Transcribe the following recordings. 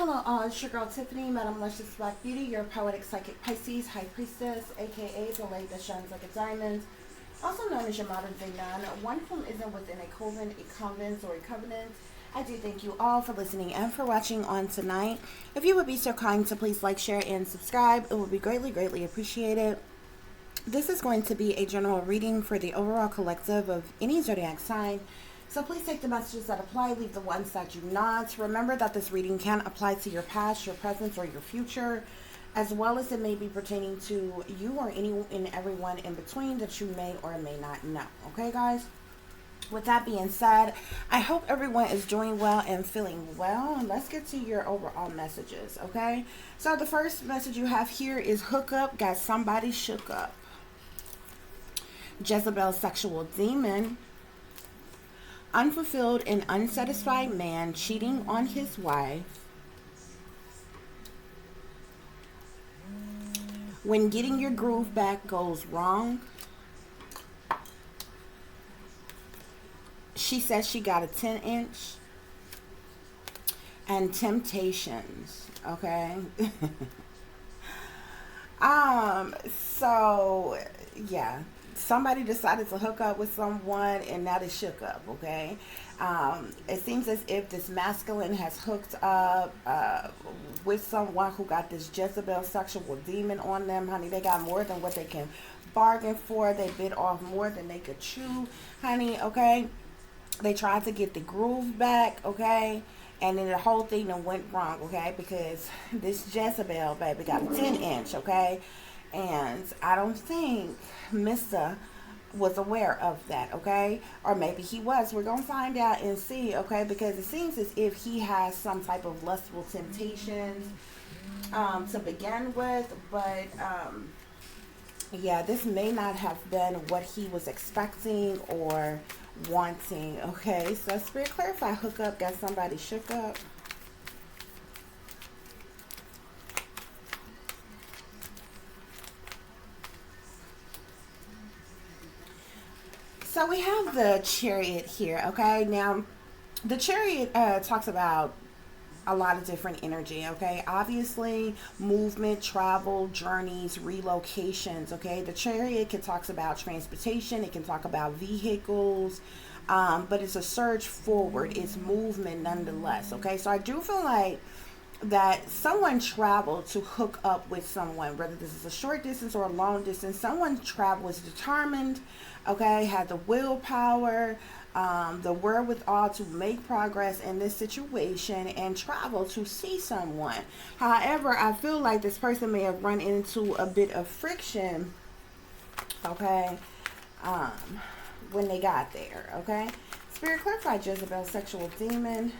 Hello, it's your girl Tiffany, Madam Luscious Black Beauty, your poetic psychic Pisces, High Priestess, aka the light that shines like a diamond, also known as your modern day nun, one whom isn't within a coven, a convent, or a covenant. I do thank you all for listening and for watching on tonight. If you would be so kind to please like, share, and subscribe, it would be greatly, greatly appreciated. This is going to be a general reading for the overall collective of any zodiac sign. So please take the messages that apply, leave the ones that do not. Remember that this reading can apply to your past, your present, or your future, as well as it may be pertaining to you or any and everyone in between that you may or may not know. Okay, guys? With that being said, I hope everyone is doing well and feeling well. And let's get to your overall messages, okay? So the first message you have here is hook up, got somebody shook up. Jezebel sexual demon. Unfulfilled and unsatisfied man cheating on his wife. When getting your groove back goes wrong. She says she got a 10-inch. And temptations. Okay. So yeah. Somebody decided to hook up with someone and now they shook up, okay? It seems as if this masculine has hooked up with someone who got this Jezebel sexual demon on them, honey. They got more than what they can bargain for. They bit off more than they could chew, honey, okay? They tried to get the groove back, okay? And then the whole thing done went wrong, okay? Because this Jezebel, baby, got a 10-inch, okay? And I don't think Mr. was aware of that, okay? Or maybe he was. We're going to find out and see, okay? Because it seems as if he has some type of lustful temptations to begin with. But, yeah, this may not have been what he was expecting or wanting, okay? So, Spirit, clarify, hook up, got somebody shook up. So we have the Chariot here, okay? Now, the Chariot talks about a lot of different energy, okay? Obviously, movement, travel, journeys, relocations, okay? The Chariot can talk about transportation. It can talk about vehicles, but it's a surge forward. It's movement nonetheless, okay? So I do feel like that someone traveled to hook up with someone, whether this is a short distance or a long distance. Someone traveled, was determined, okay, had the willpower, the wherewithal to make progress in this situation and travel to see someone. However, I feel like this person may have run into a bit of friction, okay, when they got there, okay. Spirit, clarify Jezebel sexual demon.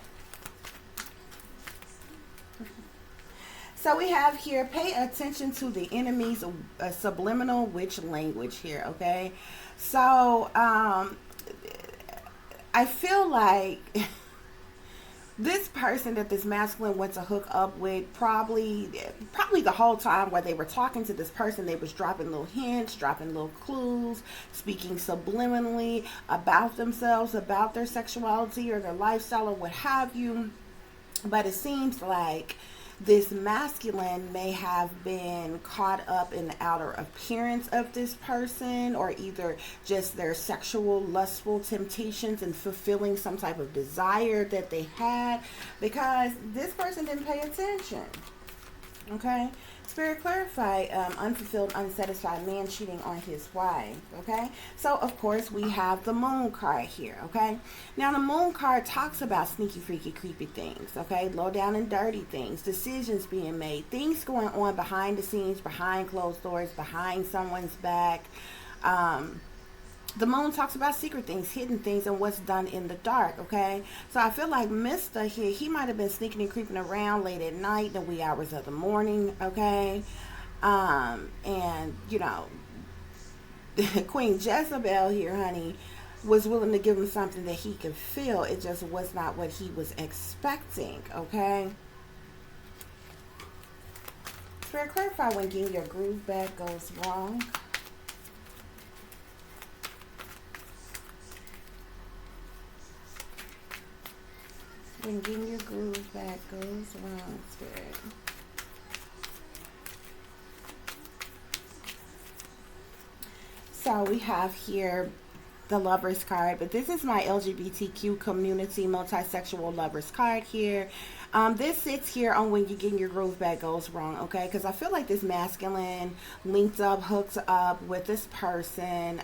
So we have here, pay attention to the enemy's subliminal witch language here, okay? So, I feel like this person that this masculine went to hook up with, probably the whole time while they were talking to this person, they was dropping little hints, dropping little clues, speaking subliminally about themselves, about their sexuality or their lifestyle or what have you. But it seems like this masculine may have been caught up in the outer appearance of this person, or either just their sexual lustful temptations and fulfilling some type of desire that they had, because this person didn't pay attention, okay. Spirit, clarify unfulfilled, unsatisfied man cheating on his wife, okay? So, of course, we have the moon card here, okay? Now, the moon card talks about sneaky, freaky, creepy things, okay? Low down and dirty things, decisions being made, things going on behind the scenes, behind closed doors, behind someone's back. The moon talks about secret things, hidden things, and what's done in the dark, okay? So I feel like Mr. here, he might have been sneaking and creeping around late at night, the wee hours of the morning, okay? And, you know, Queen Jezebel here, honey, was willing to give him something that he could feel. It just was not what he was expecting, okay? Spirit, clarify when getting your groove back goes wrong. When getting your groove back goes wrong, Spirit. So we have here the Lovers card, but this is my LGBTQ community multisexual Lovers card here. This sits here on when you getting your groove back goes wrong, okay? Because I feel like this masculine linked up, hooked up with this person.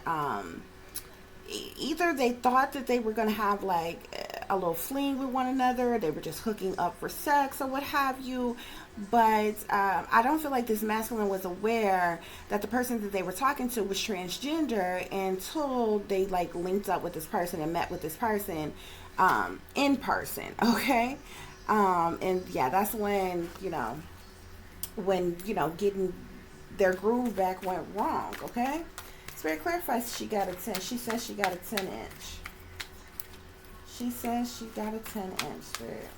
Either they thought that they were going to have like a little fling with one another, or they were just hooking up for sex or what have you. But I don't feel like this masculine was aware that the person that they were talking to was transgender until they like linked up with this person and met with this person in person, okay? And yeah, that's when, getting their groove back went wrong, okay? Spirit clarifies she got a 10. She says she got a 10-inch. She says she got a 10-inch, Spirit.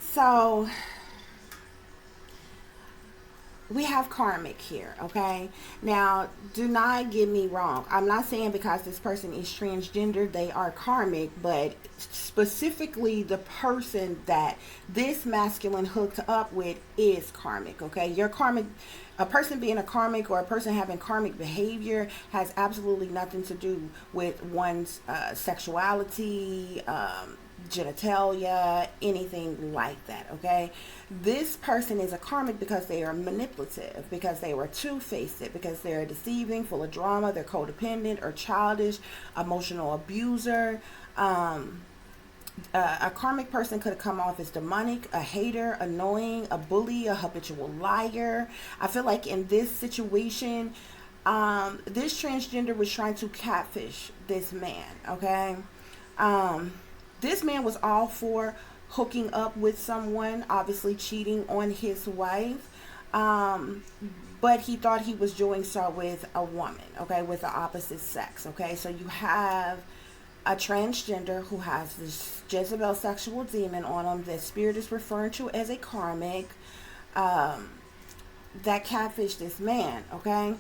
So, we have karmic here, okay? Now, do not get me wrong. I'm not saying because this person is transgender, they are karmic, but specifically the person that this masculine hooked up with is karmic, okay? Your karmic, a person being a karmic or a person having karmic behavior has absolutely nothing to do with one's sexuality, genitalia, anything like that, okay? This person is a karmic because they are manipulative, because they were two-faced, because they're deceiving, full of drama, they're codependent or childish, emotional abuser. A karmic person could have come off as demonic, a hater, annoying, a bully, a habitual liar. I feel like in this situation, this transgender was trying to catfish this man, okay? This man was all for hooking up with someone, obviously cheating on his wife, but he thought he was doing so with a woman, okay, with the opposite sex, okay? So you have a transgender who has this Jezebel sexual demon on him that spirit is referring to as a karmic, that catfished this man, okay?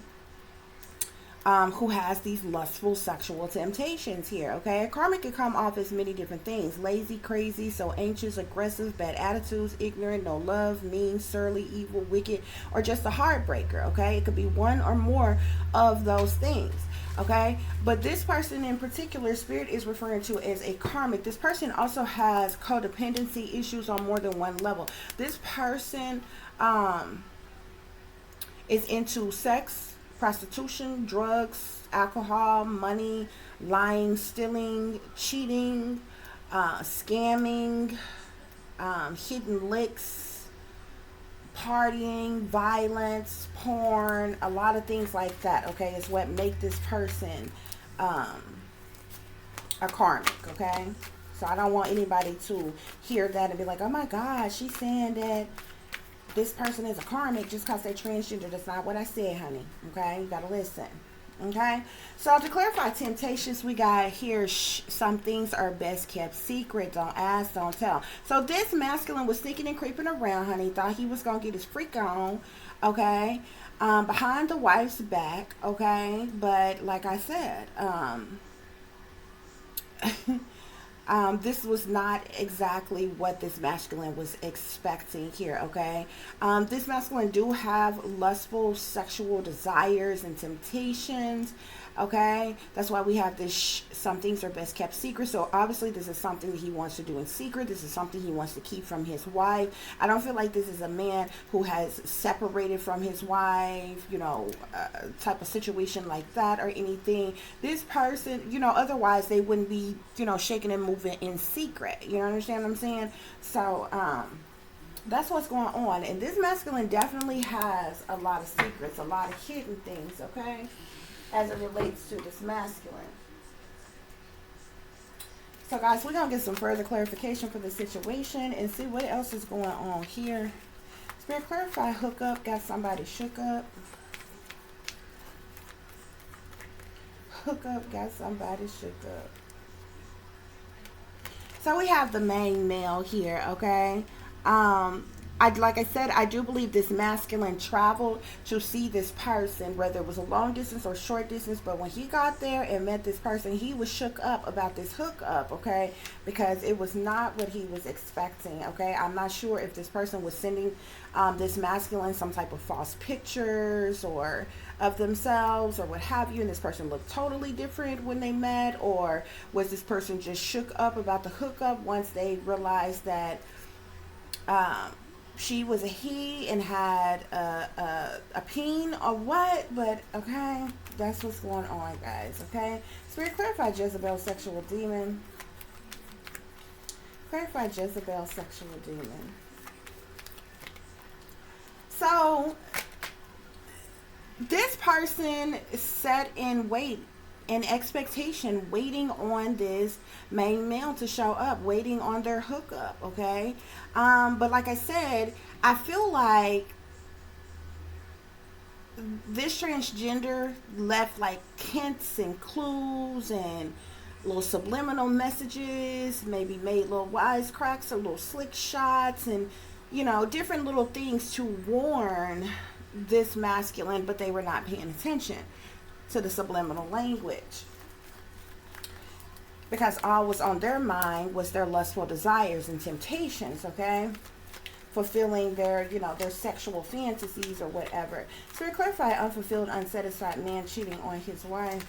Who has these lustful sexual temptations here, okay? A karmic can come off as many different things: lazy, crazy, so anxious, aggressive, bad attitudes, ignorant, no love, mean, surly, evil, wicked, or just a heartbreaker, okay? It could be one or more of those things, okay? But this person in particular, spirit is referring to as a karmic. This person also has codependency issues on more than one level. This person is into sex, prostitution, drugs, alcohol, money, lying, stealing, cheating, scamming, hidden licks, partying, violence, porn, a lot of things like that, okay, is what make this person a karmic, okay? So I don't want anybody to hear that and be like, oh my God, she's saying that this person is a karmic just because they're transgender. That's not what I said, honey. Okay? You gotta listen. Okay? So to clarify temptations, we got here, some things are best kept secret. Don't ask, don't tell. So this masculine was sneaking and creeping around, honey. Thought he was gonna get his freak on. Okay? Behind the wife's back. Okay? But like I said, this was not exactly what this masculine was expecting here, okay? This masculine do have lustful sexual desires and temptations, okay? That's why we have this, some things are best kept secret. So obviously this is something that he wants to do in secret. This is something he wants to keep from his wife. I don't feel like this is a man who has separated from his wife, type of situation like that or anything. This person, otherwise they wouldn't be, shaking and moving in secret. You understand what I'm saying? So, that's what's going on. And this masculine definitely has a lot of secrets, a lot of hidden things, okay? As it relates to this masculine. So guys, we're going to get some further clarification for the situation and see what else is going on here. Spirit clarify, hook up, got somebody shook up. Hook up, got somebody shook up. So we have the main male here, okay? like I said, I do believe this masculine traveled to see this person, whether it was a long distance or short distance. But when he got there and met this person, he was shook up about this hookup, okay? Because it was not what he was expecting, okay? I'm not sure if this person was sending this masculine some type of false pictures or of themselves or what have you, and this person looked totally different when they met, or was this person just shook up about the hookup once they realized that um, she was a he and had a peen or what? But okay, that's what's going on, guys. Okay, Spirit, clarify Jezebel sexual demon. Clarify Jezebel sexual demon. So this person set in wait, in expectation, waiting on this main male to show up, waiting on their hookup, okay? But like I said, I feel like this transgender left like hints and clues and little subliminal messages, maybe made little wisecracks or little slick shots and, you know, different little things to warn this masculine, but they were not paying attention to the subliminal language, because all was on their mind was their lustful desires and temptations, okay? Fulfilling their, you know, their sexual fantasies or whatever. So to clarify, unfulfilled, unsatisfied man cheating on his wife.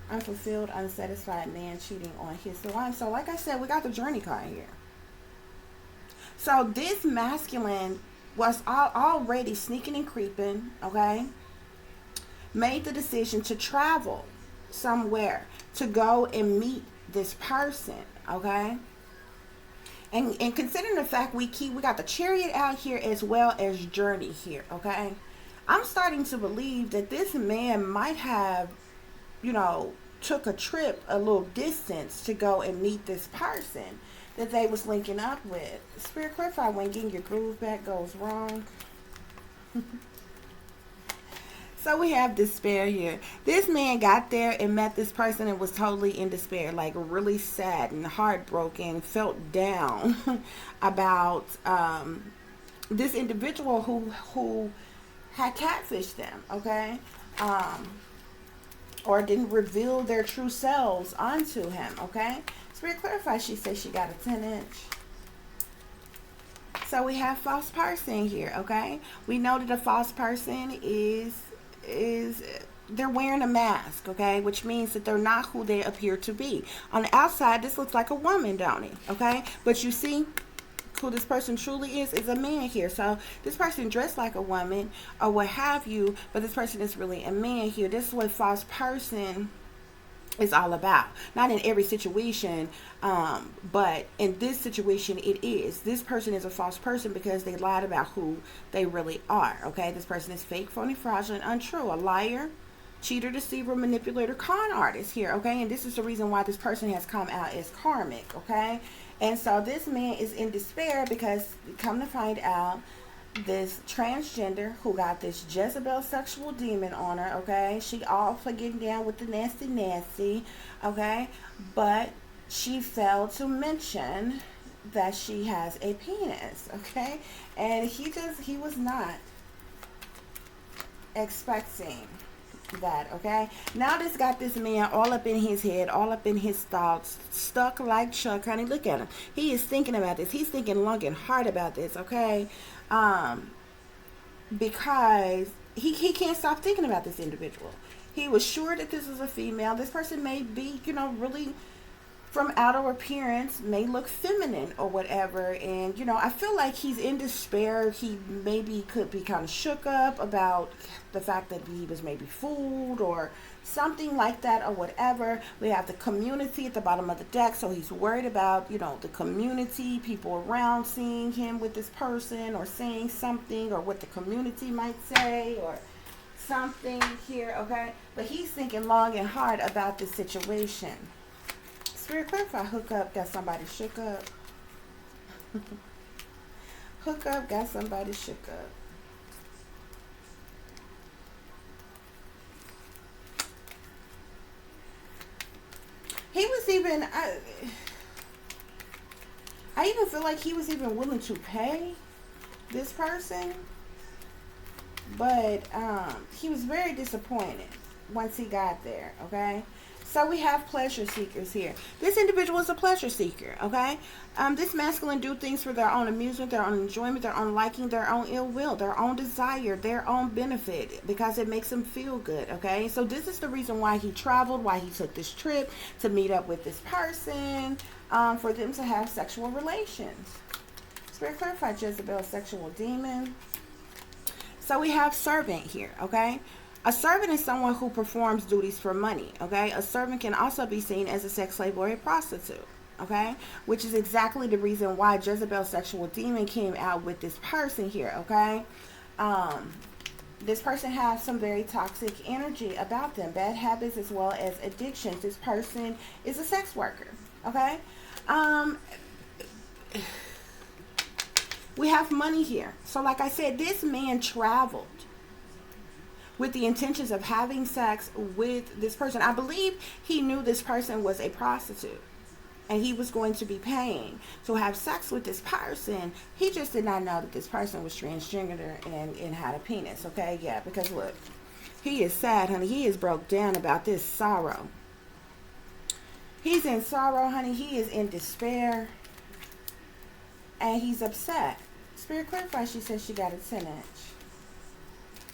Unfulfilled, unsatisfied man cheating on his wife. So like I said, we got the journey card here. So this masculine was already sneaking and creeping, okay? Made the decision to travel somewhere to go and meet this person, okay? And considering the fact we got the Chariot out here as well as Journey here, okay? I'm starting to believe that this man might have, you know, took a trip a little distance to go and meet this person that they was linking up with. Spirit, clarify when getting your groove back goes wrong. So we have despair here. This man got there and met this person and was totally in despair, like really sad and heartbroken, felt down about this individual who had catfished them, okay? Or didn't reveal their true selves onto him, okay? Spirit, clarify, she said she got a 10-inch. So we have false person here, okay? We know that a false person is they're wearing a mask, okay, which means that they're not who they appear to be. On the outside, this looks like a woman, don't it? Okay, but you see who this person truly is a man here. So this person dressed like a woman or what have you, but this person is really a man here. This is what false person is all about. Not in every situation, but in this situation it is. This person is a false person because they lied about who they really are, okay? This person is fake, phony, fraudulent, untrue, a liar, cheater, deceiver, manipulator, con artist here, okay? And this is the reason why this person has come out as karmic, okay? And so this man is in despair because, come to find out, this transgender who got this Jezebel sexual demon on her, okay? She all for getting down with the nasty nasty, okay? But she failed to mention that she has a penis, okay? And he was not expecting that, okay? Now this got this man all up in his head, all up in his thoughts, stuck like Chuck. Honey, look at him. He is thinking about this. He's thinking long and hard about this, okay? Because he can't stop thinking about this individual. He was sure that this is a female. This person may be, you know, really from outer appearance, may look feminine or whatever. And, you know, I feel like he's in despair. He maybe could be kind of shook up about the fact that he was maybe fooled or something like that or whatever. We have the community at the bottom of the deck. So he's worried about, you know, the community, people around seeing him with this person or saying something or what the community might say or something here, okay? But he's thinking long and hard about this situation. Spirit, clarify, hook up, got somebody shook up. Hook up, got somebody shook up. He was even, I even feel like he was even willing to pay this person, but he was very disappointed once he got there. Okay, so we have pleasure seekers here. This individual is a pleasure seeker. Okay, this masculine do things for their own amusement, their own enjoyment, their own liking, their own ill will, their own desire, their own benefit, because it makes him feel good. Okay, so this is the reason why he traveled, why he took this trip to meet up with this person, for them to have sexual relations. Spirit clarify Jezebel, sexual demon. So we have servant here, okay? A servant is someone who performs duties for money, okay? A servant can also be seen as a sex slave or a prostitute, okay? Which is exactly the reason why Jezebel, sexual demon, came out with this person here, okay? This person has some very toxic energy about them, bad habits as well as addictions. This person is a sex worker, okay? We have money here. So like I said, this man traveled with the intentions of having sex with this person. I believe he knew this person was a prostitute and he was going to be paying to have sex with this person. He just did not know that this person was transgender and had a penis. Okay, yeah, because look, he is sad, honey. He is broke down about this sorrow. He's in sorrow, honey. He is in despair. And he's upset. Spirit clarify, she says she got a 10-inch.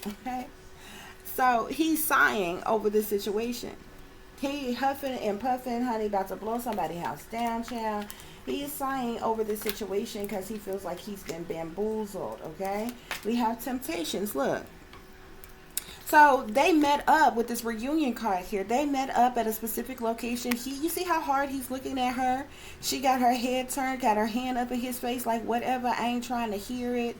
Okay? So he's sighing over this situation. He huffing and puffing, honey, about to blow somebody's house down, child. He is sighing over this situation because he feels like he's been bamboozled, okay? We have temptations, look. So they met up with this reunion card here. They met up at a specific location. You see how hard he's looking at her? She got her head turned, got her hand up in his face like, whatever, I ain't trying to hear it.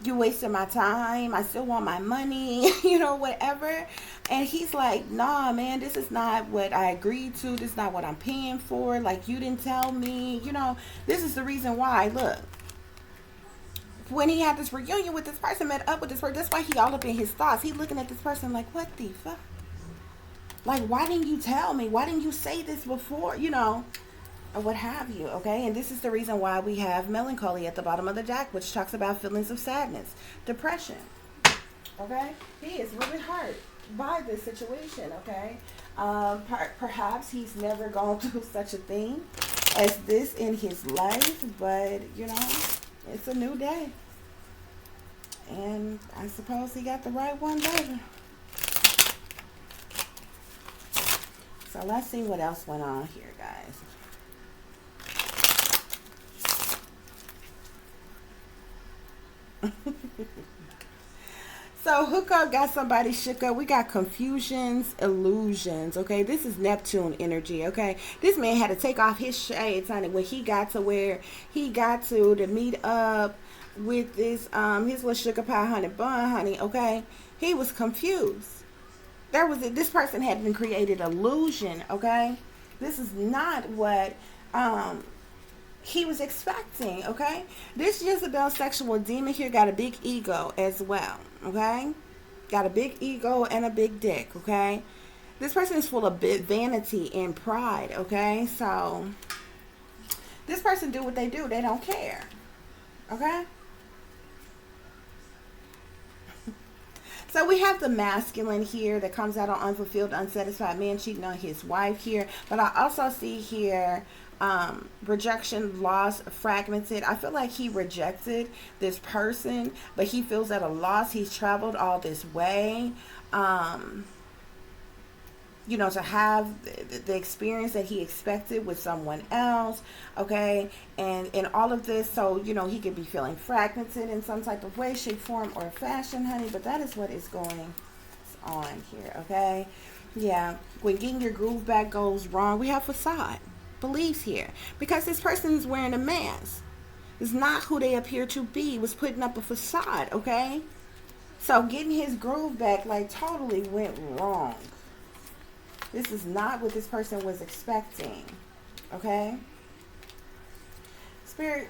You wasted my time. I still want my money, you know, whatever. And he's like, nah, man, this is not what I agreed to. This is not what I'm paying for. Like, you didn't tell me, you know, this is the reason why. Look. When he had this reunion with this person, met up with this person, that's why he all up in his thoughts. He looking at this person like, what the fuck? Like, why didn't you tell me? Why didn't you say this before? You know, or what have you, okay? And this is the reason why we have melancholy at the bottom of the deck, which talks about feelings of sadness, depression, okay? He is really hurt by this situation, okay? Perhaps he's never gone through such a thing as this in his life, but, you know, it's a new day. And I suppose he got the right one later. So let's see what else went on here, guys. So hookup got somebody shook up. We got confusions, illusions, okay? This is Neptune energy, okay? This man had to take off his shades, honey, when he got to where he got to meet up with this, his little sugar pie honey bun, honey, okay? He was confused. This person had been created illusion, okay? This is not what, he was expecting, okay? This Jezebel sexual demon here got a big ego as well, okay? Got a big ego and a big dick, okay? This person is full of vanity and pride, okay? So, this person do what they do. They don't care, okay? So we have the masculine here that comes out on unfulfilled, unsatisfied man cheating on his wife here. But I also see here rejection, loss, fragmented. I feel like he rejected this person, but he feels at a loss. He's traveled all this way, you know, to have the experience that he expected with someone else, okay, and in all of this, so, you know, he could be feeling fragmented in some type of way, shape, form, or fashion, honey, but that is what is going on here, okay? Yeah, when getting your groove back goes wrong, we have facade. Beliefs here, because this person is wearing a mask. It's not who they appear to be. Was putting up a facade, okay? So getting his groove back like totally went wrong. This is not what this person was expecting, okay? Spirit,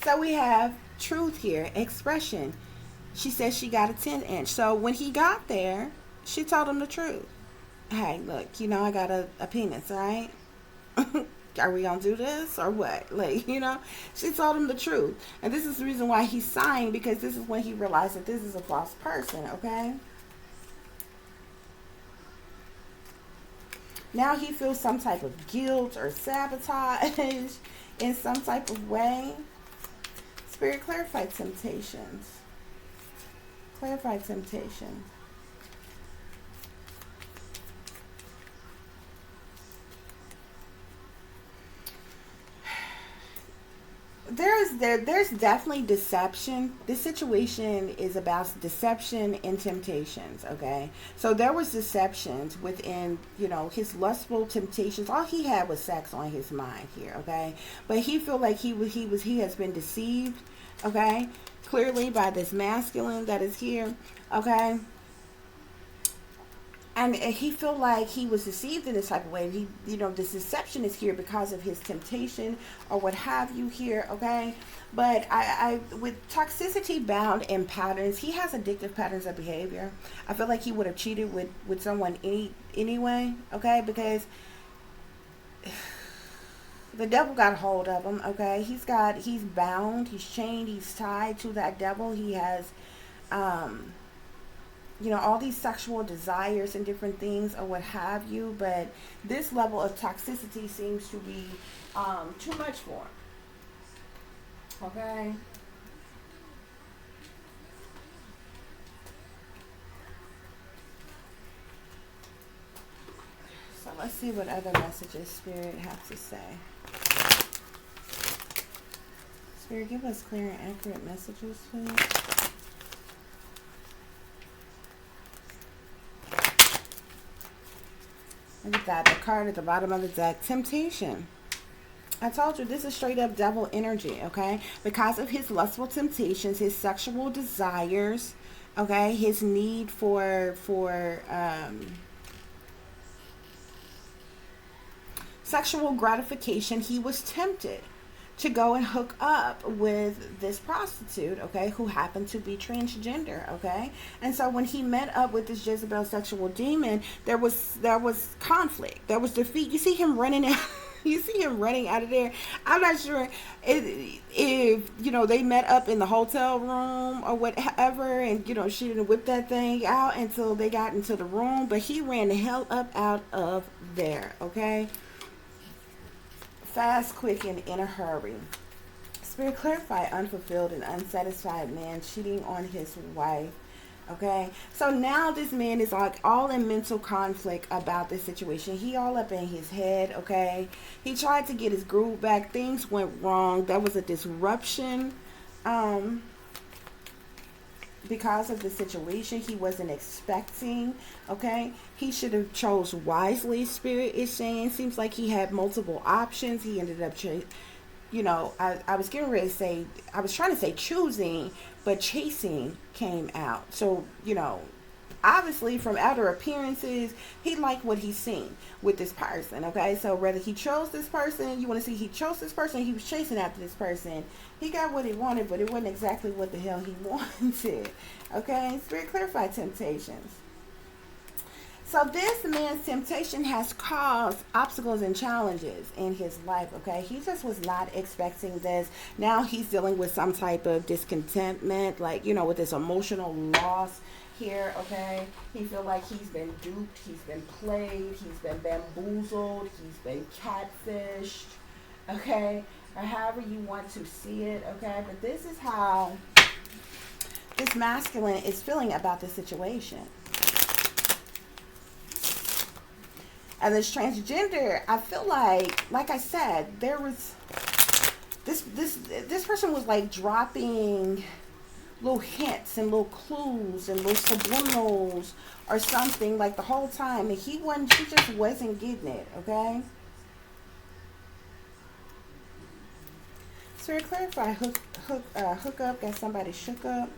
so we have truth here, expression. She says she got a 10-inch. So when he got there, she told him the truth. hey, look, I got a penis, right? Are we gonna do this or what? Like, she told him the truth. And this is the reason why he's sighing, because this is when he realized that this is a false person, okay? Now he feels some type of guilt or sabotage in some type of way. Spirit, clarify temptations. Clarify temptation. There's definitely deception. This situation is about deception and temptations, okay? So there was deceptions within, his lustful temptations. All he had was sex on his mind here, okay? But he feel like he has been deceived, okay? Clearly by this masculine that is here, okay? And he feel like he was deceived in this type of way. He, this deception is here because of his temptation or what have you here, okay? But I with toxicity bound in patterns, he has addictive patterns of behavior. I feel like he would have cheated with someone anyway, okay? Because the devil got a hold of him, okay? He's bound, he's chained, he's tied to that devil. He has, all these sexual desires and different things or what have you, but this level of toxicity seems to be too much for him. Okay? So let's see what other messages Spirit have to say. Spirit, give us clear and accurate messages, please. Look at that, the card at the bottom of the deck, temptation. I told you this is straight up devil energy, okay? Because of his lustful temptations, his sexual desires, okay, his need for sexual gratification, he was tempted to go and hook up with this prostitute, okay, who happened to be transgender, okay? And so when he met up with this Jezebel sexual demon, there was conflict, there was defeat. You see him running out. You see him running out of there. I'm not sure if they met up in the hotel room or whatever, and she didn't whip that thing out until they got into the room, but he ran the hell up out of there, okay? Fast, quick, and in a hurry. Spirit, clarify unfulfilled and unsatisfied man cheating on his wife. Okay, so now this man is like all in mental conflict about this situation. He all up in his head. Okay, he tried to get his groove back. Things went wrong. There was a disruption because of the situation he wasn't expecting. Okay, he should have chose wisely. Spirit is saying, seems like he had multiple options. He ended up I was getting ready to say, I was trying to say choosing, but chasing came out. So obviously from outer appearances, he liked what he's seen with this person. Okay, so whether he chose this person, you want to see he chose this person, he was chasing after this person, he got what he wanted, but it wasn't exactly what the hell he wanted. Okay, Spirit, clarify temptations. So this man's temptation has caused obstacles and challenges in his life, okay? He just was not expecting this. Now he's dealing with some type of discontentment, like, with this emotional loss here, okay? He feel like he's been duped, he's been played, he's been bamboozled, he's been catfished, okay? Or however you want to see it, okay? But this is how this masculine is feeling about this situation. And this transgender, I feel like I said, there was this person was like dropping little hints and little clues and little subliminals or something like the whole time, and she just wasn't getting it. Okay. So clarify hook up, got somebody shook up.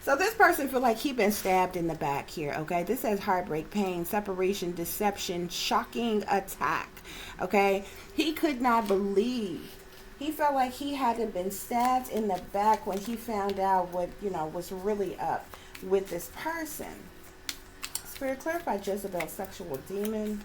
So this person feel like he been stabbed in the back here, okay? This says heartbreak, pain, separation, deception, shocking attack, okay? He could not believe. He felt like he hadn't been stabbed in the back when he found out what, was really up with this person. Spirit, clarify Jezebel, sexual demon.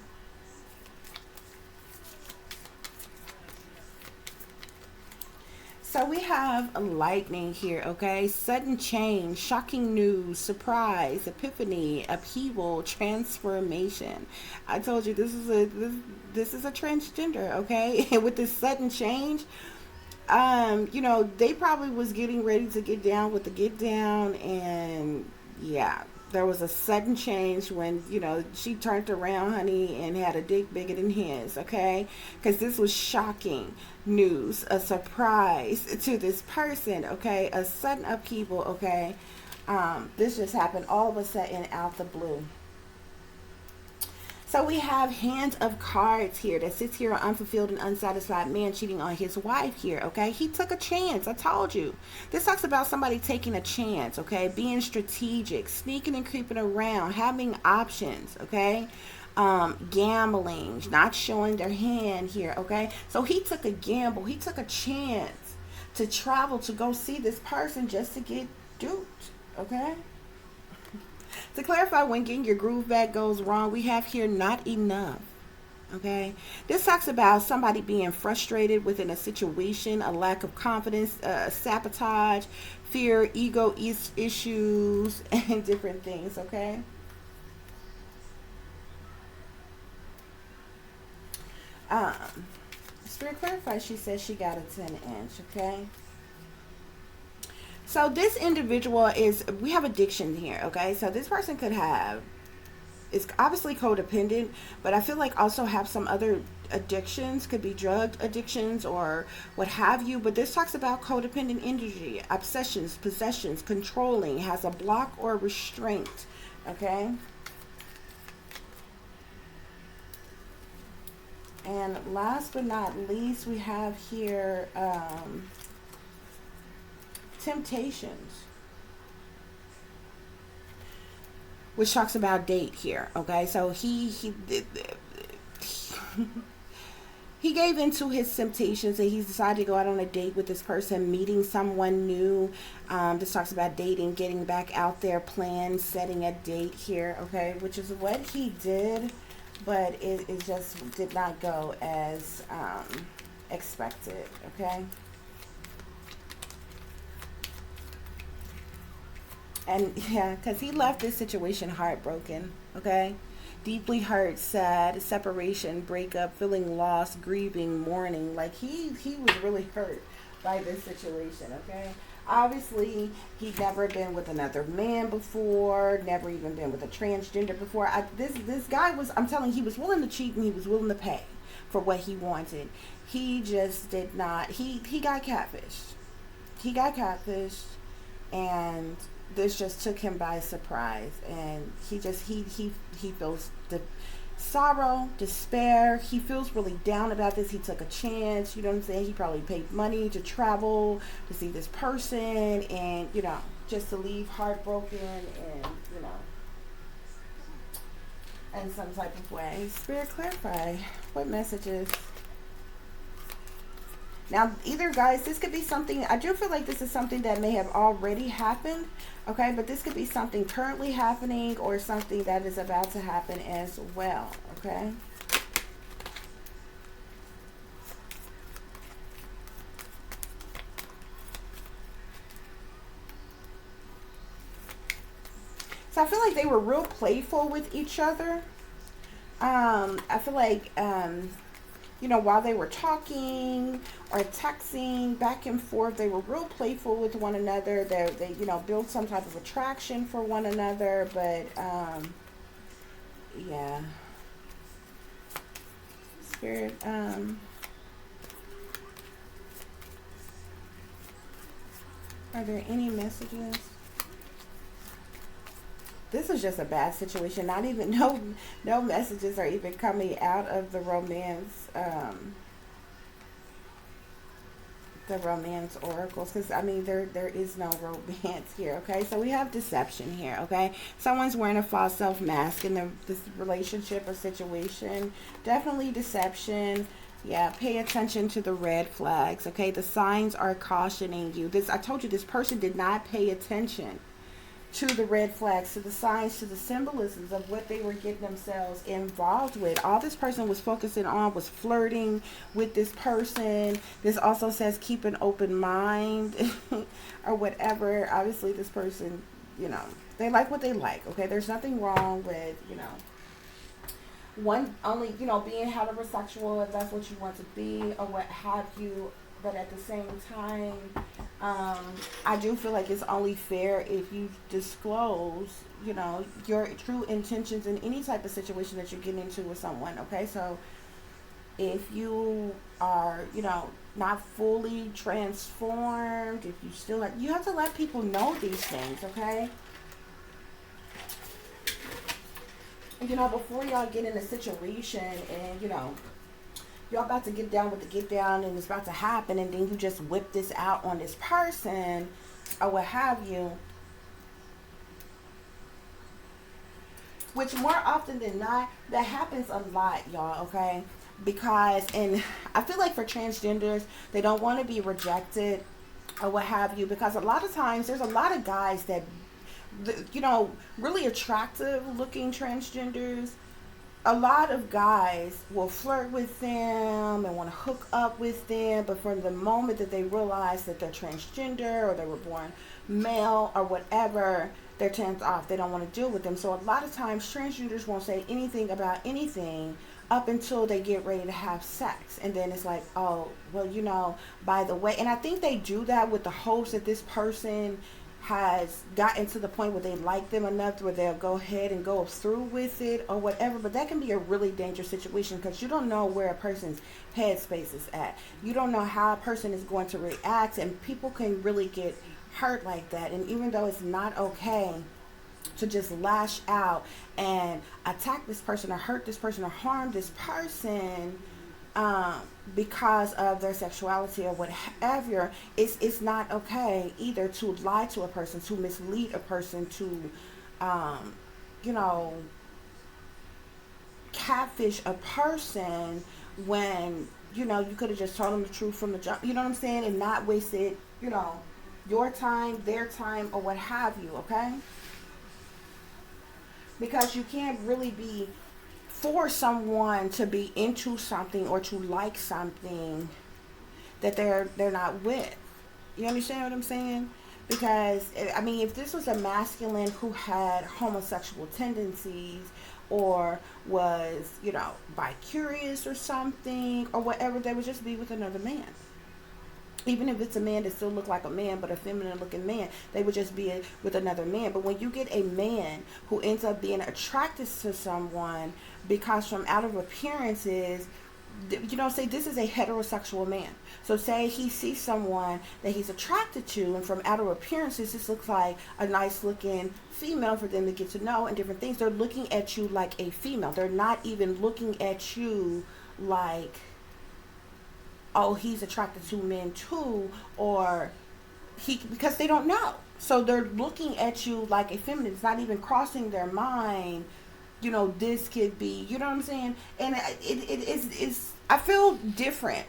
So we have a lightning here, okay? Sudden change, shocking news, surprise, epiphany, upheaval, transformation. I told you this is a transgender, okay? And with this sudden change, you know, they probably was getting ready to get down with the get down, and yeah, there was a sudden change when, you know, she turned around, honey, and had a dick bigger than his, okay? Because this was shocking news, a surprise to this person, okay? A sudden upheaval, okay? This just happened all of a sudden out the blue. So we have Hand of Cards here that sits here, an unfulfilled and unsatisfied man cheating on his wife here, okay? He took a chance. I told you. This talks about somebody taking a chance, okay? Being strategic, sneaking and creeping around, having options, okay? Gambling, not showing their hand here, okay? So he took a gamble. He took a chance to travel to go see this person just to get duped, okay? To clarify, when getting your groove back goes wrong, we have here not enough. Okay, this talks about somebody being frustrated within a situation, a lack of confidence, sabotage, fear, ego issues, and different things. Okay. Um, Spirit clarify. She says she got a 10-inch. Okay. So this individual is, we have addiction here, okay? So this person could have, is obviously codependent, but I feel like also have some other addictions, could be drug addictions or what have you. But this talks about codependent energy, obsessions, possessions, controlling, has a block or restraint, okay? And last but not least, we have here, temptations, which talks about date here, okay? So he gave into his temptations and he decided to go out on a date with this person, meeting someone new. This talks about dating, getting back out there, plan, setting a date here, okay? Which is what he did, but it just did not go as expected, okay? And yeah, because he left this situation heartbroken, okay? Deeply hurt, sad, separation, breakup, feeling lost, grieving, mourning. Like he was really hurt by this situation, okay? Obviously, he'd never been with another man before, never even been with a transgender before. This guy was, I'm telling you, he was willing to cheat and he was willing to pay for what he wanted. He just did not, he got catfished. He got catfished, and this just took him by surprise, and he feels the sorrow, despair. He feels really down about this. He took a chance, you know what I'm saying? He probably paid money to travel to see this person, and you know, just to leave heartbroken, and you know, in some type of way. Spirit clarify what messages. Now, either, guys, this could be something, I do feel like this is something that may have already happened, okay? But this could be something currently happening or something that is about to happen as well, okay? So I feel like they were real playful with each other. I feel like, you know, while they were talking or texting back and forth, they were real playful with one another. They you know, built some type of attraction for one another. But, yeah. Spirit, are there any messages? This is just a bad situation. Not even, no messages are even coming out of the romance oracles, because I mean there is no romance here, okay? So we have deception here, okay? Someone's wearing a false self mask in this relationship or situation. Definitely deception. Yeah, pay attention to the red flags, okay? The signs are cautioning you. I told you, this person did not pay attention. to the red flags, to the signs, to the symbolisms of what they were getting themselves involved with. All this person was focusing on was flirting with this person. This also says keep an open mind or whatever. Obviously, this person, they like what they like. Okay, there's nothing wrong with, one only, being heterosexual if that's what you want to be or what have you. But at the same time, I do feel like it's only fair if you disclose, your true intentions in any type of situation that you're getting into with someone. Okay, so if you are, not fully transformed, if you still, you have to let people know these things. Okay. Before y'all get in a situation and, y'all about to get down with the get down and it's about to happen and then you just whip this out on this person or what have you. Which more often than not, that happens a lot, y'all, okay? Because, and I feel like for transgenders, they don't want to be rejected or what have you, because a lot of times there's a lot of guys that, really attractive looking transgenders, a lot of guys will flirt with them and want to hook up with them, but from the moment that they realize that they're transgender or they were born male or whatever, they're turned off. They don't want to deal with them. So a lot of times transgenders won't say anything about anything up until they get ready to have sex. And then it's like, oh, well, by the way, and I think they do that with the hopes that this person has gotten to the point where they like them enough where they'll go ahead and go through with it or whatever. But that can be a really dangerous situation because you don't know where a person's headspace is at. You don't know how a person is going to react, and people can really get hurt like that. And even though it's not okay to just lash out and attack this person or hurt this person or harm this person because of their sexuality or whatever, it's not okay either to lie to a person, to mislead a person, to catfish a person when you could have just told them the truth from the jump, you know what I'm saying, and not wasted your time, their time, or what have you. Okay, because you can't really be for someone to be into something or to like something that they're not with. You understand what I'm saying? Because, I mean, if this was a masculine who had homosexual tendencies or was, bi-curious or something or whatever, they would just be with another man. Even if it's a man that still look like a man, but a feminine looking man, they would just be with another man. But when you get a man who ends up being attracted to someone because from out of appearances, say this is a heterosexual man. So say he sees someone that he's attracted to, and from outer appearances, this looks like a nice looking female for them to get to know and different things. They're looking at you like a female. They're not even looking at you like, oh, he's attracted to men too, or because they don't know. So they're looking at you like a feminine. It's not even crossing their mind, this could be, you know what I'm saying? And it's I feel different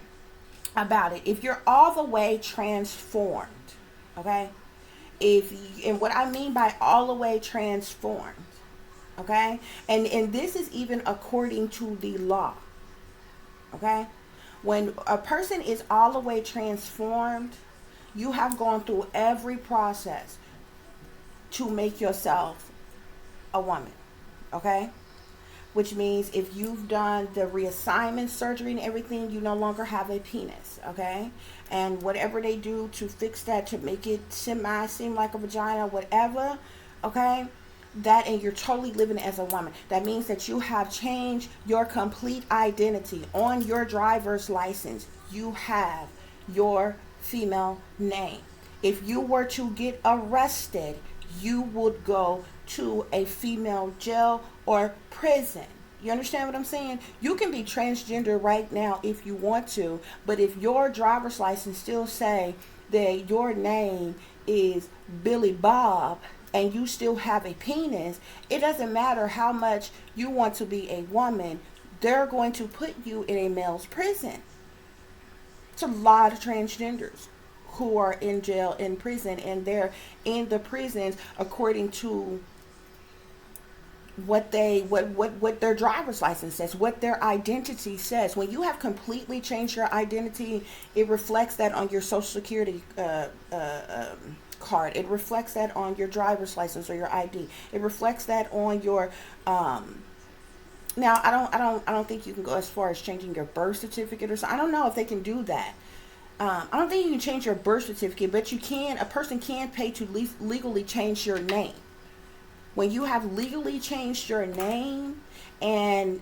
about it. If you're all the way transformed, okay? And what I mean by all the way transformed, okay? And this is even according to the law, okay? When a person is all the way transformed, you have gone through every process to make yourself a woman, okay? Which means if you've done the reassignment surgery and everything, you no longer have a penis, okay? And whatever they do to fix that, to make it seem like a vagina, whatever, okay? That, and you're totally living as a woman. That means that you have changed your complete identity. On your driver's license, you have your female name. If you were to get arrested, you would go to a female jail or prison. You understand what I'm saying? You can be transgender right now if you want to, but if your driver's license still say that your name is Billy Bob and you still have a penis, it doesn't matter how much you want to be a woman, they're going to put you in a male's prison. It's a lot of transgenders who are in jail, in prison, and they're in the prisons according to what their driver's license says, what their identity says. When you have completely changed your identity, it reflects that on your social security card. It reflects that on your driver's license or your ID. It reflects that on your now I don't think you can go as far as changing your birth certificate or something. I don't know if they can do that. I don't think you can change your birth certificate, but you can. A person can pay to legally change your name. When you have legally changed your name and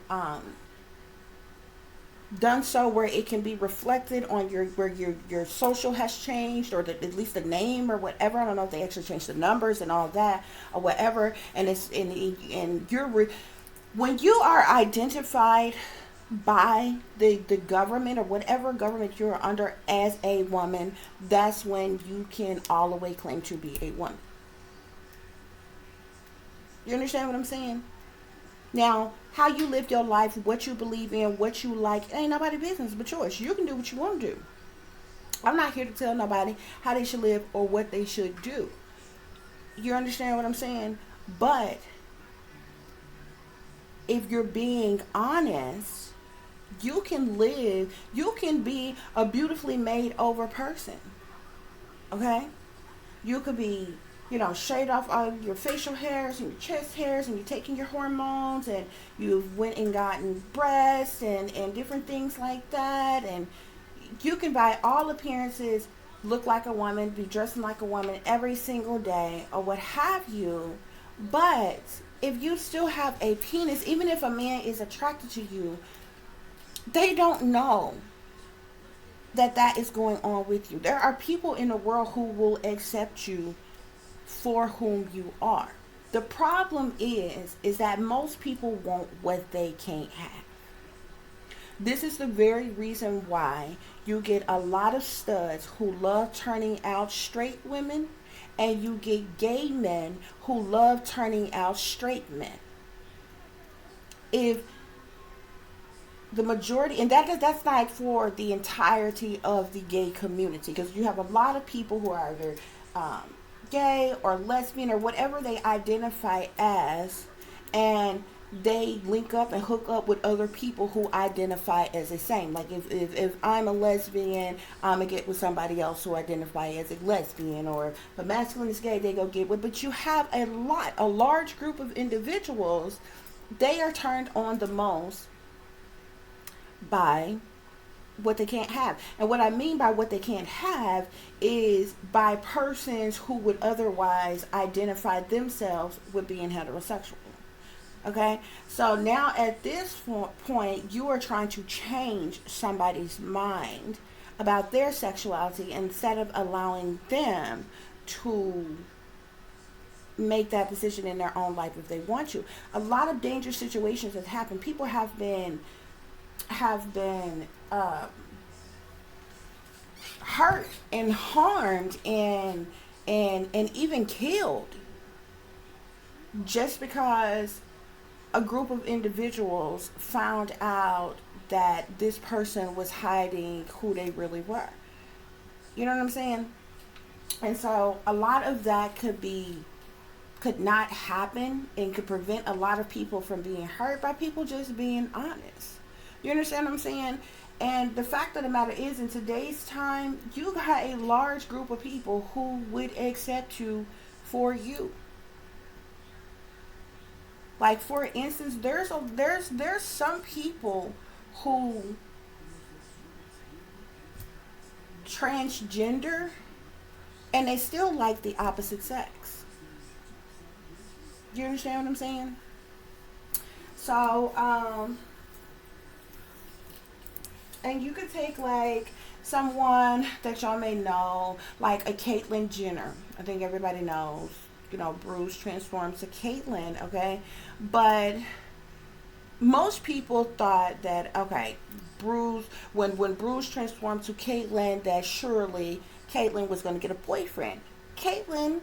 done so where it can be reflected on where your social has changed, or at least the name or whatever. I don't know if they actually changed the numbers and all that or whatever. And it's and when you are identified by the government or whatever government you're under as a woman, that's when you can all the way claim to be a woman. You understand what I'm saying? Now, how you live your life, what you believe in, what you like, it ain't nobody's business but yours. You can do what you want to do. I'm not here to tell nobody how they should live or what they should do. You understand what I'm saying? But if you're being honest, you can be a beautifully made over person. Okay? You could be, shave off all your facial hairs and your chest hairs, and you're taking your hormones, and you've went and gotten breasts and different things like that. And you can, by all appearances, look like a woman, be dressing like a woman every single day or what have you. But if you still have a penis, even if a man is attracted to you, they don't know that is going on with you. There are people in the world who will accept you for whom you are. The problem is that most people want what they can't have. This is the very reason why you get a lot of studs who love turning out straight women, and you get gay men who love turning out straight men. If the majority, and that's not for the entirety of the gay community, because you have a lot of people who are either gay or lesbian or whatever they identify as, and they link up and hook up with other people who identify as the same. Like if I'm a lesbian, I'm gonna get with somebody else who identify as a lesbian, or if a masculine is gay, they go get with. But you have a large group of individuals, they are turned on the most by what they can't have. And what I mean by what they can't have is by persons who would otherwise identify themselves with being heterosexual. Okay? So now at this point, you are trying to change somebody's mind about their sexuality instead of allowing them to make that decision in their own life if they want to. A lot of dangerous situations have happened. People have been hurt and harmed and even killed just because a group of individuals found out that this person was hiding who they really were. You know what I'm saying? And so a lot of that could not happen and could prevent a lot of people from being hurt by people just being honest. You understand what I'm saying? And the fact of the matter is, in today's time, you got a large group of people who would accept you for you. Like, for instance, there's some people who transgender and they still like the opposite sex. You understand what I'm saying? So, and you could take like someone that y'all may know, like a Caitlyn Jenner. I think everybody knows, Bruce transformed to Caitlyn, okay? But most people thought that, okay, Bruce, when Bruce transformed to Caitlyn, that surely Caitlyn was going to get a boyfriend. Caitlyn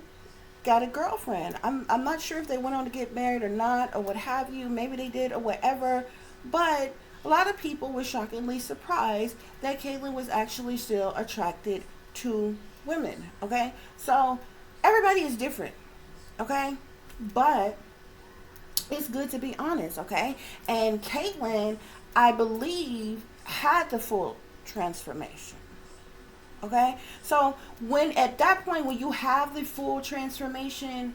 got a girlfriend. I'm not sure if they went on to get married or not, or what have you. Maybe they did or whatever. But a lot of people were shockingly surprised that Caitlyn was actually still attracted to women, okay? So everybody is different, okay? But it's good to be honest, okay? And Caitlyn, I believe, had the full transformation. Okay? So when at that point when you have the full transformation,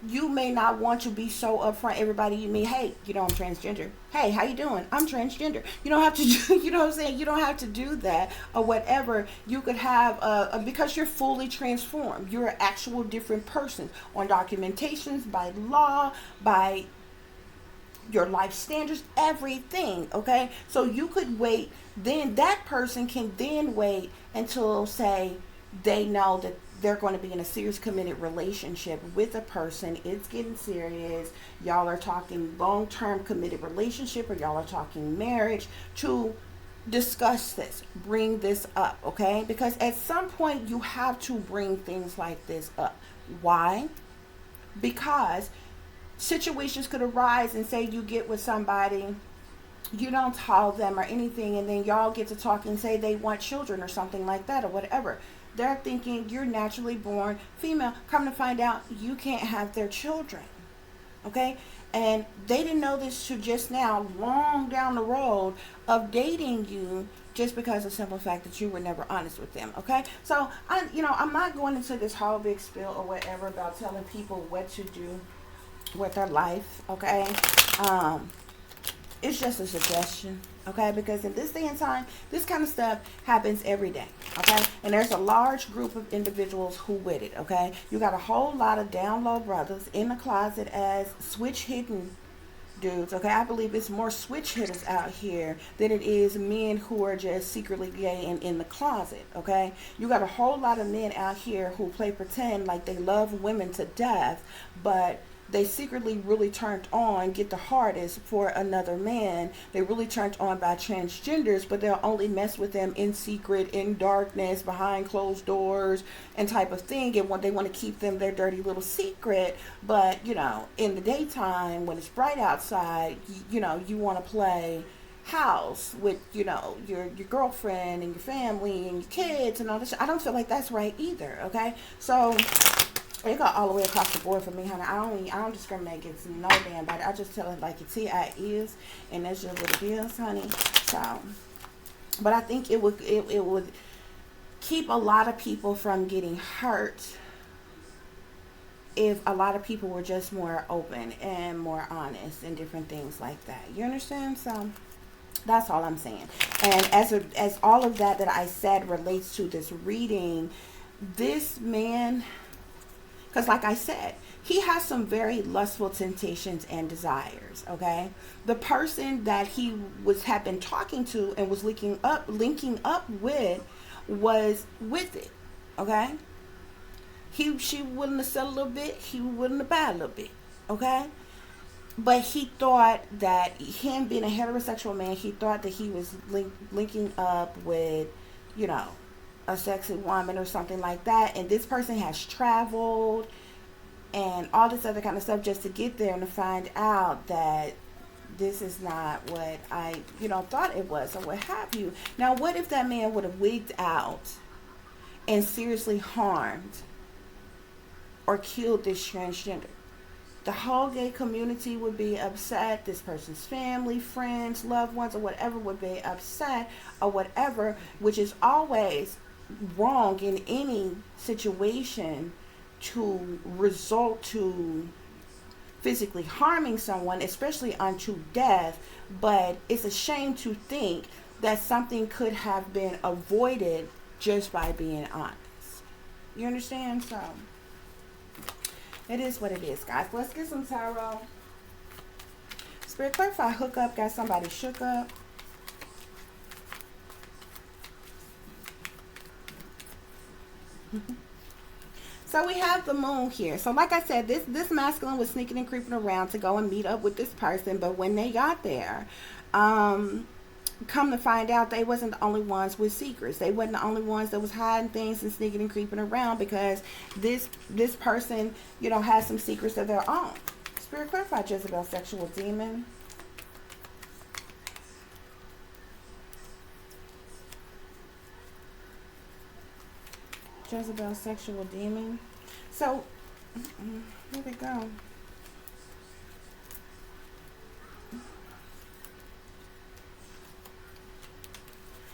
you may not want to be so upfront. Everybody you meet, hey, you know, I'm transgender. Hey, how you doing? I'm transgender. You don't have to do, you know what I'm saying? You don't have to do that or whatever. You could have, because you're fully transformed. You're an actual different person on documentations, by law, by your life standards, everything, okay? So you could wait, then that person can then wait until, say, they know that they're going to be in a serious committed relationship with a person. It's getting serious. Y'all are talking long-term committed relationship, or y'all are talking marriage, to discuss this, bring this up, okay? Because at some point you have to bring things like this up. Why? Because situations could arise, and say you get with somebody, you don't tell them or anything, and then y'all get to talk and say they want children or something like that or whatever. They're thinking you're naturally born female. Come to find out, you can't have their children, okay? And they didn't know this to just now, long down the road of dating you, just because of the simple fact that you were never honest with them, okay? So I'm not going into this whole big spiel or whatever about telling people what to do with their life, okay? It's just a suggestion, okay? Because in this day and time, this kind of stuff happens every day, okay? And there's a large group of individuals who with it, okay? You got a whole lot of down low brothers in the closet as switch hitting dudes, okay? I believe it's more switch hitters out here than it is men who are just secretly gay and in the closet, okay? You got a whole lot of men out here who play pretend like they love women to death, but they secretly really turned on, get the hardest for another man. They really turned on by transgenders, but they'll only mess with them in secret, in darkness, behind closed doors, and type of thing. And what they want to keep them their dirty little secret. But, in the daytime, when it's bright outside, you want to play house with, your girlfriend and your family and your kids and all this. I don't feel like that's right either, okay? So it got all the way across the board for me, honey. I don't discriminate against no damn body. I just tell it like it's here, it is, and that's just what it is, honey. So, but I think it would keep a lot of people from getting hurt if a lot of people were just more open and more honest and different things like that. You understand? So that's all I'm saying. And as all of that I said relates to this reading, this man, because like I said, he has some very lustful temptations and desires, okay? The person that he had been talking to and was linking up with was with it, okay? She willing to sell a little bit, he willing to buy a little bit, okay? But he thought that him being a heterosexual man, he thought that he was linking up with, a sexy woman or something like that, and this person has traveled and all this other kind of stuff just to get there and to find out that this is not what I thought it was or what have you. Now what if that man would have wigged out and seriously harmed or killed this transgender? The whole gay community would be upset. This person's family, friends, loved ones, or whatever would be upset or whatever, which is always wrong in any situation to result to physically harming someone, especially unto death. But it's a shame to think that something could have been avoided just by being honest. You understand? So it is what it is, guys. Let's get some tarot. Spirit, clarify hook up. Got somebody shook up. So we have the moon here. So like I said, this masculine was sneaking and creeping around to go and meet up with this person. But when they got there, come to find out they wasn't the only ones with secrets. They wasn't the only ones that was hiding things and sneaking and creeping around, because this person, has some secrets of their own. Spirit, clarify Jezebel, sexual demon. Jezebel, sexual demon. So, here we go.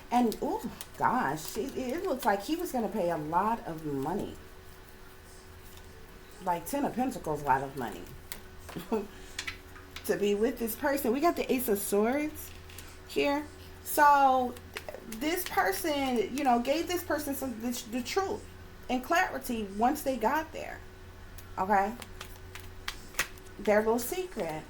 And, oh, gosh, it looks like he was going to pay a lot of money. Like 10 of Pentacles, a lot of money. To be with this person. We got the Ace of Swords here. So, this person, you know, gave this person the truth and clarity once they got there. Okay? Their little secret.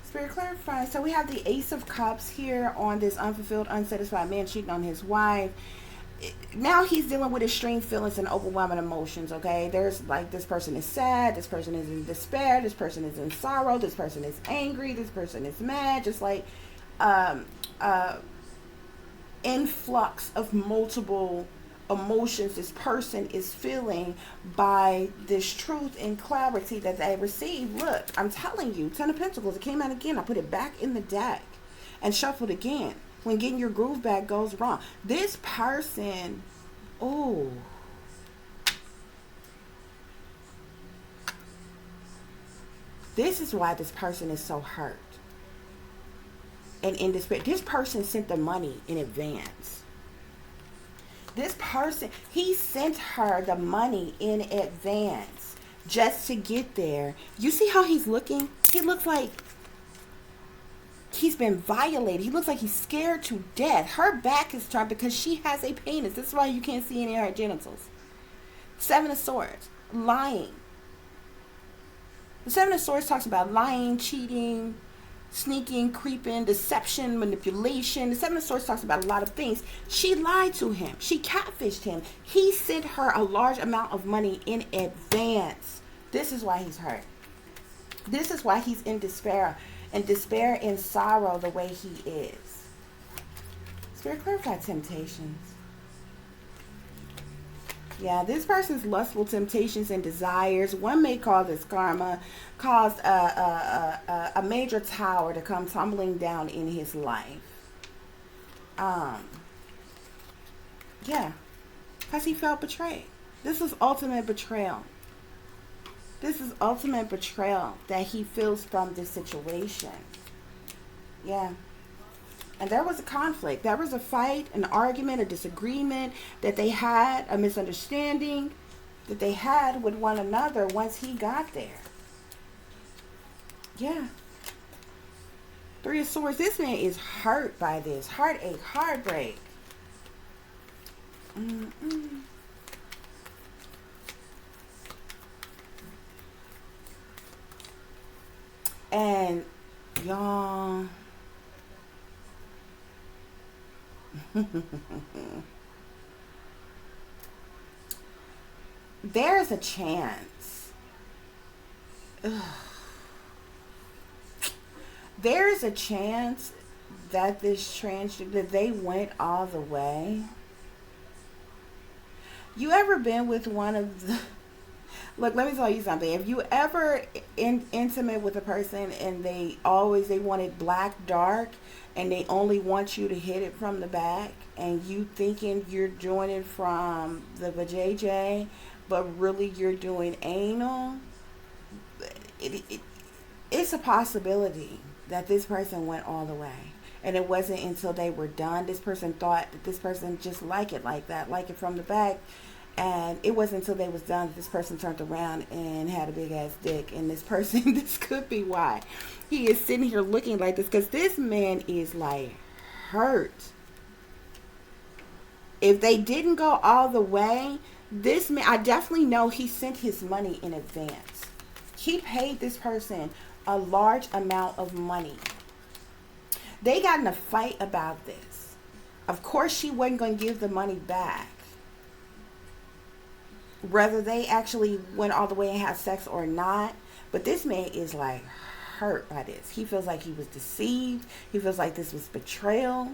Spirit clarify. So we have the Ace of Cups here on this unfulfilled, unsatisfied man cheating on his wife. Now he's dealing with extreme feelings and overwhelming emotions. Okay, there's like, this person is sad, this person is in despair, this person is in sorrow, this person is angry, this person is mad. Just like influx of multiple emotions this person is feeling by this truth and clarity that they received. Look, I'm telling you, 10 of Pentacles, it came out again. I put it back in the deck and shuffled again. When getting your groove back goes wrong, this person, oh, this is why this person is so hurt and in despair. This person sent the money in advance. This person, he sent her the money in advance just to get there. You see how he's looking? He looks like he's been violated. He looks like he's scared to death. Her back is turned because she has a penis. This is why you can't see any of her genitals. 7 of Swords, lying. The 7 of Swords talks about lying, cheating, sneaking, creeping, deception, manipulation. The 7 of Swords talks about a lot of things. She lied to him. She catfished him. He sent her a large amount of money in advance. This is why he's hurt. This is why he's in despair. And despair and sorrow the way he is. Spirit clarify temptations. Yeah, this person's lustful temptations and desires. One may call this karma. Caused a major tower to come tumbling down in his life. Yeah. Because he felt betrayed. This is ultimate betrayal. This is ultimate betrayal that he feels from this situation. Yeah. And there was a conflict. There was a fight, an argument, a disagreement that they had, a misunderstanding that they had with one another once he got there. Yeah. 3 of Swords. This man is hurt by this. Heartache, heartbreak. And y'all, there's a chance. There's a chance that that they went all the way. You ever been with one of the... Look, let me tell you something. If you ever intimate with a person and they want it black, dark, and they only want you to hit it from the back, and you thinking you're doing it from the vajayjay, but really you're doing anal, it's a possibility that this person went all the way. And it wasn't until they were done. This person thought that this person just like it like that, like it from the back. And it wasn't until they was done that this person turned around and had a big ass dick. And this person, this could be why he is sitting here looking like this. Because this man is like hurt. If they didn't go all the way, this man, I definitely know he sent his money in advance. He paid this person a large amount of money. They got in a fight about this. Of course, she wasn't going to give the money back. Whether they actually went all the way and had sex or not. But this man is like hurt by this. He feels like he was deceived. He feels like this was betrayal.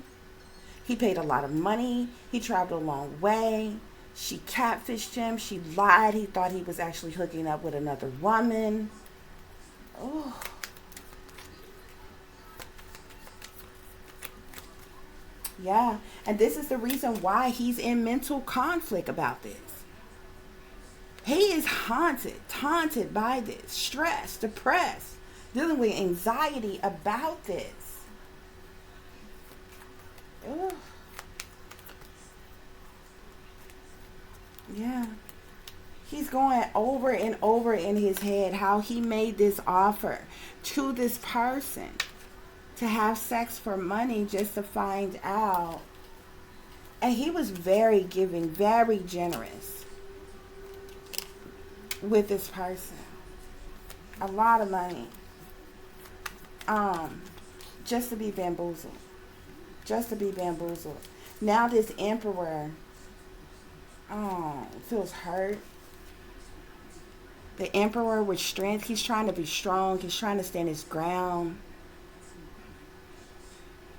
He paid a lot of money. He traveled a long way. She catfished him. She lied. He thought he was actually hooking up with another woman. Oh. Yeah. And this is the reason why he's in mental conflict about this. He is taunted by this, stressed, depressed, dealing with anxiety about this. Ugh. Yeah. He's going over and over in his head how he made this offer to this person to have sex for money just to find out. And he was very giving, very generous with this person. A lot of money. Just to be bamboozled. Just to be bamboozled. Now this emperor feels hurt. The emperor with strength, he's trying to be strong. He's trying to stand his ground.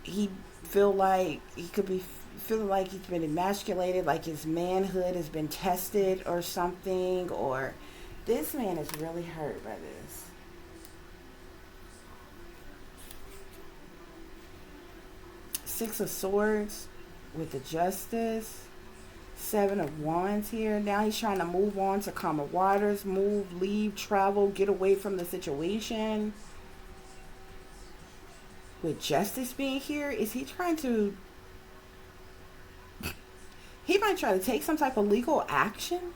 He feeling like he's been emasculated, like his manhood has been tested or something, or this man is really hurt by this. Six of Swords with the Justice. Seven of Wands here. Now he's trying to move on to calmer waters, move, leave, travel, get away from the situation. With Justice being here, is he trying to... He might try to take some type of legal action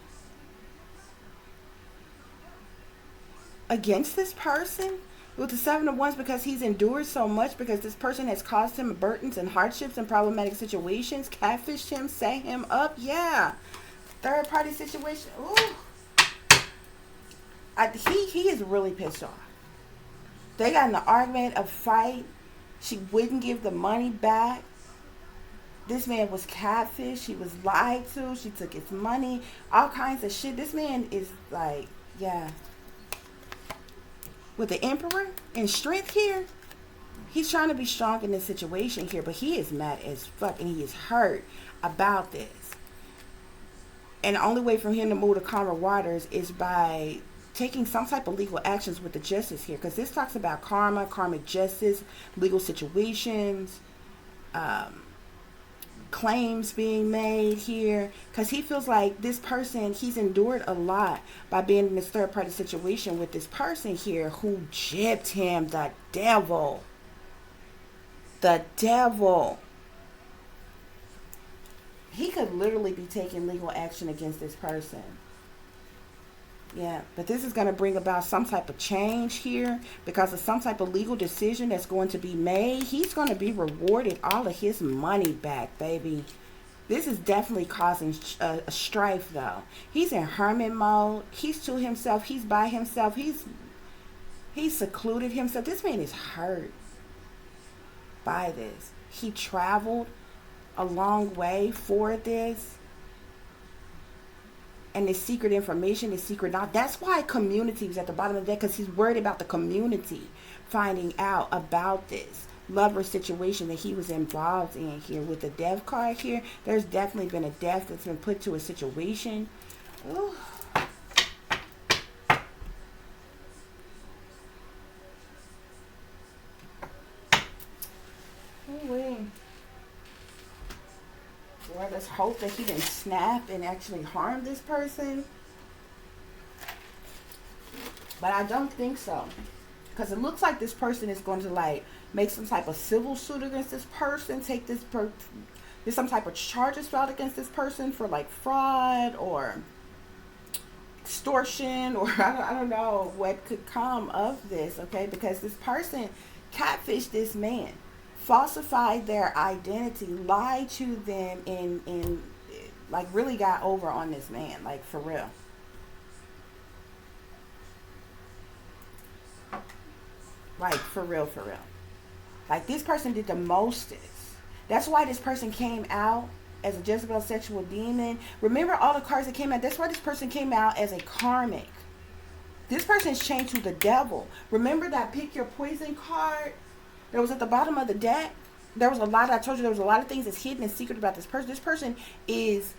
against this person with the Seven of Wands, because he's endured so much, because this person has caused him burdens and hardships and problematic situations, catfished him, set him up. Yeah. Third party situation. Ooh. He is really pissed off. They got in an argument, a fight. She wouldn't give the money back. This man was catfished. She was lied to. She took his money. All kinds of shit. This man is like, yeah. With the emperor and strength here, he's trying to be strong in this situation here, but he is mad as fuck and he is hurt about this. And the only way for him to move to calmer waters is by taking some type of legal actions with the justice here, because this talks about karma, karmic justice, legal situations, claims being made here, because he feels like this person, he's endured a lot by being in this third party situation with this person here who gypped him. The devil he could literally be taking legal action against this person. Yeah, but this is going to bring about some type of change here because of some type of legal decision that's going to be made. He's going to be rewarded all of his money back, baby. This is definitely causing a strife, though. He's in hermit mode. He's to himself. He's by himself. He's secluded himself. This man is hurt by this. He traveled a long way for this. And the secret information, the secret knowledge. That's why community was at the bottom of the deck, because he's worried about the community finding out about this lover situation that he was involved in here. With the death card here, there's definitely been a death that's been put to a situation. Ooh. Well, let's hope that he didn't snap and actually harm this person. But I don't think so. Because it looks like this person is going to like make some type of civil suit against this person. Take this there's some type of charges filed against this person for like fraud or extortion, or I don't know what could come of this, okay? Because this person catfished this man, falsified their identity, lied to them, and like really got over on this man, like for real. Like for real, for real. Like this person did the mostest. That's why this person came out as a Jezebel sexual demon. Remember all the cards that came out? That's why this person came out as a karmic. This person is chained to the devil. Remember that pick your poison card that was at the bottom of the deck? There was a lot, I told you there was a lot of things that's hidden and secret about this person. This person is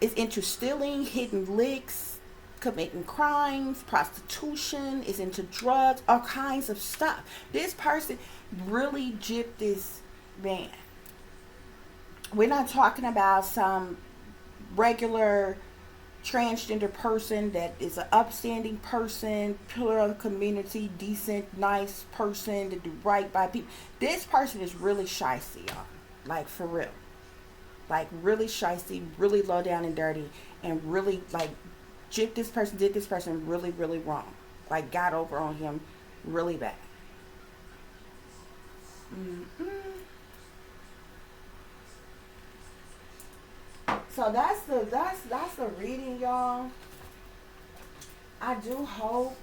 into stealing, hidden licks, committing crimes, prostitution, is into drugs, all kinds of stuff. This person really gypped this man. We're not talking about some regular transgender person that is an upstanding person, pillar of the community, decent, nice person to do right by people. This person is really shysty, y'all. Like, for real. Like, really shysty, really low down and dirty, and really, like, did this person really, really wrong. Like, got over on him really bad. Mm-mm. So that's the reading, y'all. I do hope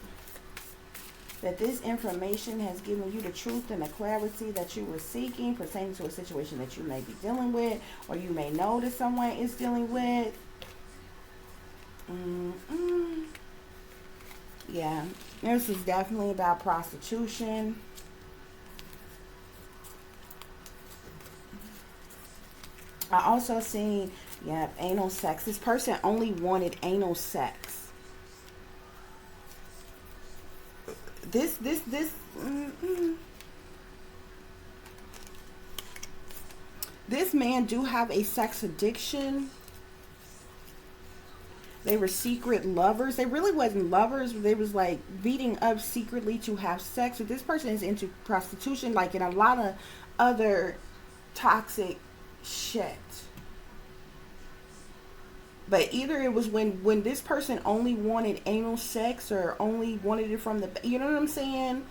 that this information has given you the truth and the clarity that you were seeking pertaining to a situation that you may be dealing with, or you may know that someone is dealing with. Mm-mm. Yeah, this is definitely about prostitution. I also seen, yeah, anal sex. This person only wanted anal sex. Mm-mm. This man do have a sex addiction. They were secret lovers. They really wasn't lovers. They was like meeting up secretly to have sex. But this person is into prostitution, like in a lot of other toxic shit. But either it was when this person only wanted anal sex, or only wanted it from the, you know what I'm saying?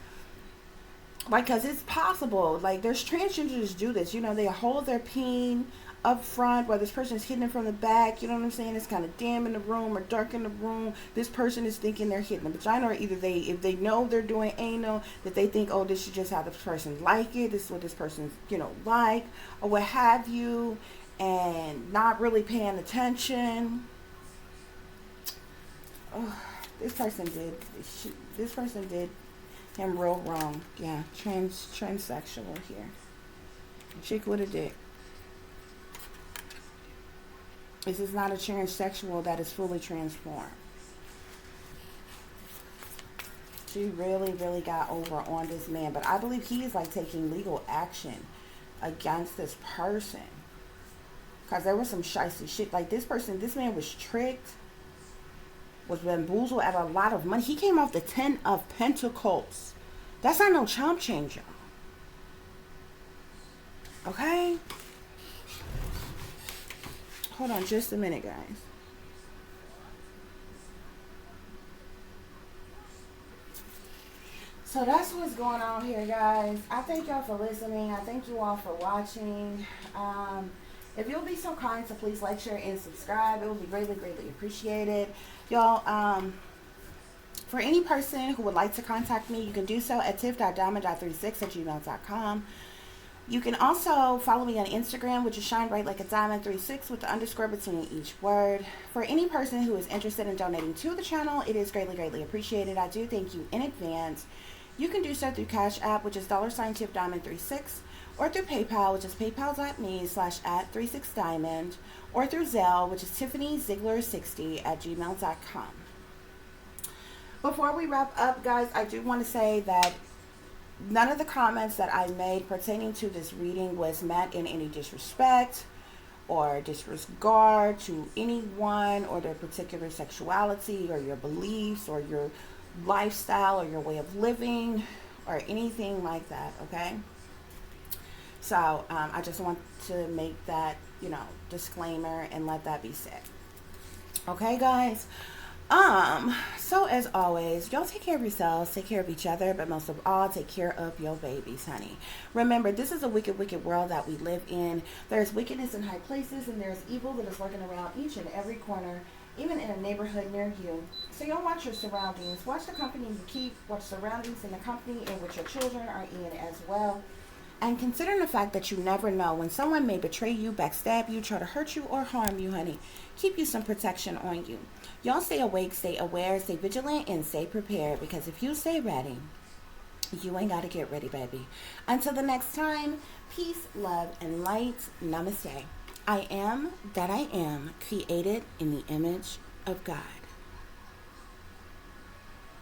Like, cause it's possible. Like, there's transgenders do this. You know, they hold their peen up front while this person is hitting it from the back. You know what I'm saying? It's kind of dim in the room or dark in the room. This person is thinking they're hitting the vagina, or either they, if they know they're doing anal, that they think, oh, this is just how this person like it. This is what this person's, like, or what have you, and not really paying attention. Oh, this person did. This person did him real wrong. Yeah, transsexual here. Chick with a dick. This is not a transsexual that is fully transformed. She really, really got over on this man. But I believe he is like taking legal action against this person. Because there was some shicey shit. Like, this man was tricked, was bamboozled at a lot of money. He came off the 10 of Pentacles. That's not no chump changer. Okay? Hold on just a minute, guys. So that's what's going on here, guys. I thank y'all for listening. I thank you all for watching. If you'll be so kind to please like, share, and subscribe, it will be greatly, greatly appreciated. Y'all, for any person who would like to contact me, you can do so at tiff.diamond.36@gmail.com. You can also follow me on Instagram, which is Shine Bright Like a Diamond 36 with the underscore between each word. For any person who is interested in donating to the channel, it is greatly, greatly appreciated. I do thank you in advance. You can do so through CASHAPP, which is $TiffDiamond36, or through PayPal, which is paypal.me/@36diamond, or through ZELLE, which is TiffanyZiegler60@gmail.com. Before we wrap up, guys, I do want to say that none of the comments that I made pertaining to this reading was meant in any disrespect or disregard to anyone or their particular sexuality or your beliefs or your lifestyle or your way of living or anything like that, okay? So I just want to make that, disclaimer and let that be said. Okay, guys? So as always, y'all take care of yourselves, take care of each other, but most of all, take care of your babies, honey. Remember, this is a wicked, wicked world that we live in. There's wickedness in high places, and there's evil that is lurking around each and every corner, even in a neighborhood near you. So y'all watch your surroundings. Watch the company you keep. Watch surroundings in the company in which your children are in as well. And considering the fact that you never know when someone may betray you, backstab you, try to hurt you, or harm you, honey, keep you some protection on you. Y'all stay awake, stay aware, stay vigilant, and stay prepared. Because if you stay ready, you ain't got to get ready, baby. Until the next time, peace, love, and light. Namaste. I am that I am, created in the image of God.